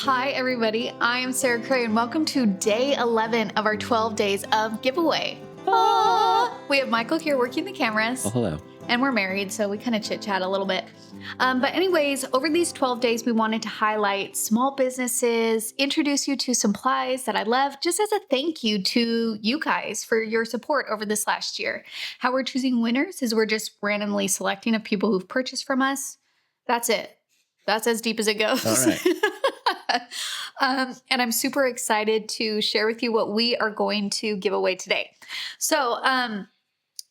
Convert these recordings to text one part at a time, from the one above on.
Hi, everybody. I am Sarah Cray, and welcome to day 11 of our 12 days of giveaway. We have Michael here working the cameras. Oh, hello. And we're married, so we kind of chit-chat a little bit. But anyways, over these 12 days, we wanted to highlight small businesses, introduce you to supplies that I love, just as a thank you to you guys for your support over this last year. How we're choosing winners is we're just randomly selecting of people who've purchased from us. That's it. That's as deep as it goes. All right. And I'm super excited to share with you what we are going to give away today. So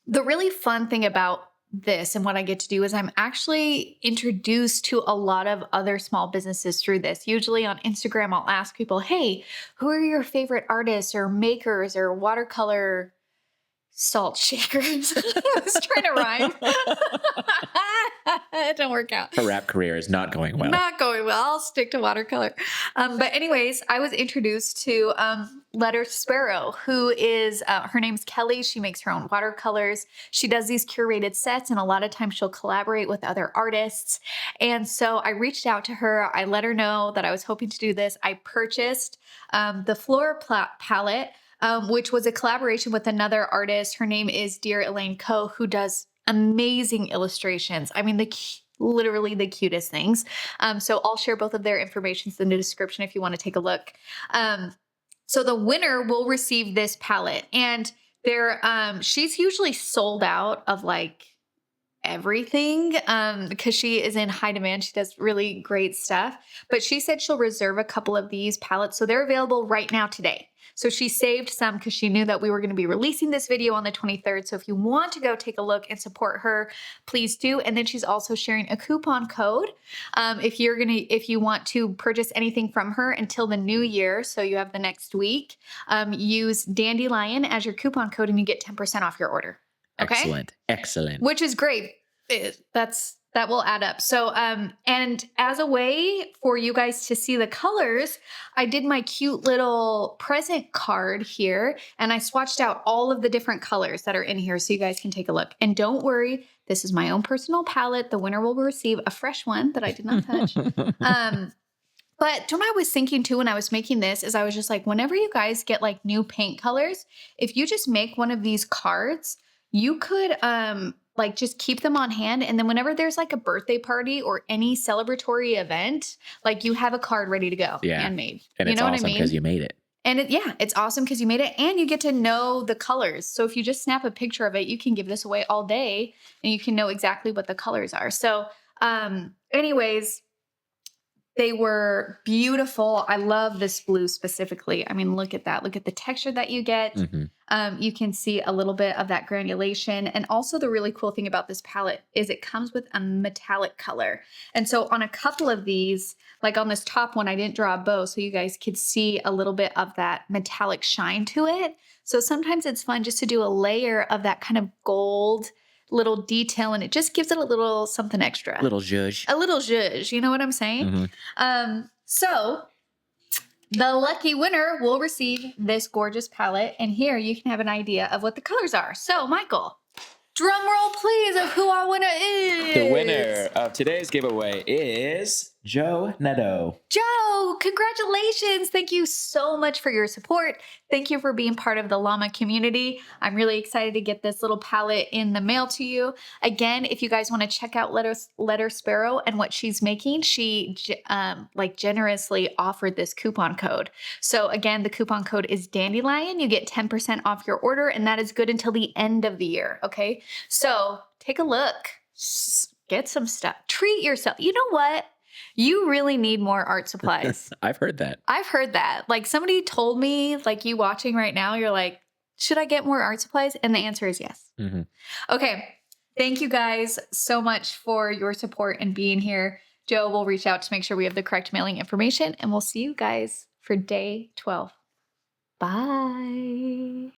the really fun thing about this and what I get to do is I'm actually introduced to a lot of other small businesses through this. Usually on Instagram, I'll ask people, hey, who are your favorite artists or makers or watercolor salt shakers? I was trying to rhyme. It didn't work out. Her rap career is not going well. Not going well. I'll stick to watercolor. But anyways, I was introduced to Letter Sparrow, who is, her name's Kelly. She makes her own watercolors. She does these curated sets, and a lot of times she'll collaborate with other artists. And so I reached out to her. I let her know that I was hoping to do this. I purchased the floor palette, which was a collaboration with another artist. Her name is Dear Elaine Coe, who does amazing illustrations. I mean, literally the cutest things. So I'll share both of their informations in the description if you want to take a look. So the winner will receive this palette, and she's usually sold out of like everything because she is in high demand. She does really great stuff, but she said she'll reserve a couple of these palettes. So they're available right now today. So she saved some because she knew that we were going to be releasing this video on the 23rd. So if you want to go take a look and support her, please do. And then she's also sharing a coupon code if you want to purchase anything from her until the new year. So you have the next week. Use Dandelion as your coupon code and you get 10% off your order. Okay? Excellent. Which is great. That will add up. So, and as a way for you guys to see the colors, I did my cute little present card here, and I swatched out all of the different colors that are in here so you guys can take a look. And don't worry, this is my own personal palette. The winner will receive a fresh one that I did not touch. But what I was thinking too when I was making this is I was just like, whenever you guys get like new paint colors, if you just make one of these cards, you could like just keep them on hand. And then whenever there's like a birthday party or any celebratory event, like you have a card ready to go, handmade. And it's awesome because you made it. And it's awesome because you made it and you get to know the colors. So if you just snap a picture of it, you can give this away all day and you can know exactly what the colors are. So anyways, they were beautiful. I love this blue specifically. I mean, look at that. Look at the texture that you get. Mm-hmm. You can see a little bit of that granulation. And also the really cool thing about this palette is it comes with a metallic color. And so on a couple of these, like on this top one, I didn't draw a bow so you guys could see a little bit of that metallic shine to it. So sometimes it's fun just to do a layer of that kind of gold little detail, and it just gives it a little something extra. A little zhuzh. You know what I'm saying? Mm-hmm. So the lucky winner will receive this gorgeous palette, and here you can have an idea of what the colors are. So Michael, drum roll please of who our winner is. The winner of today's giveaway is Joe Netto. Joe, congratulations. Thank you so much for your support. Thank you for being part of the llama community. I'm really excited to get this little palette in the mail to you. Again, if you guys want to check out Letter Sparrow and what she's making, she generously offered this coupon code. So again, the coupon code is Dandelion. You get 10% off your order, and that is good until the end of the year. Okay. So take a look, get some stuff, treat yourself. You know what? You really need more art supplies. I've heard that. Like somebody told me, like you watching right now, you're like, should I get more art supplies? And the answer is yes. Mm-hmm. Okay. Thank you guys so much for your support and being here. Joe will reach out to make sure we have the correct mailing information, and we'll see you guys for day 12. Bye.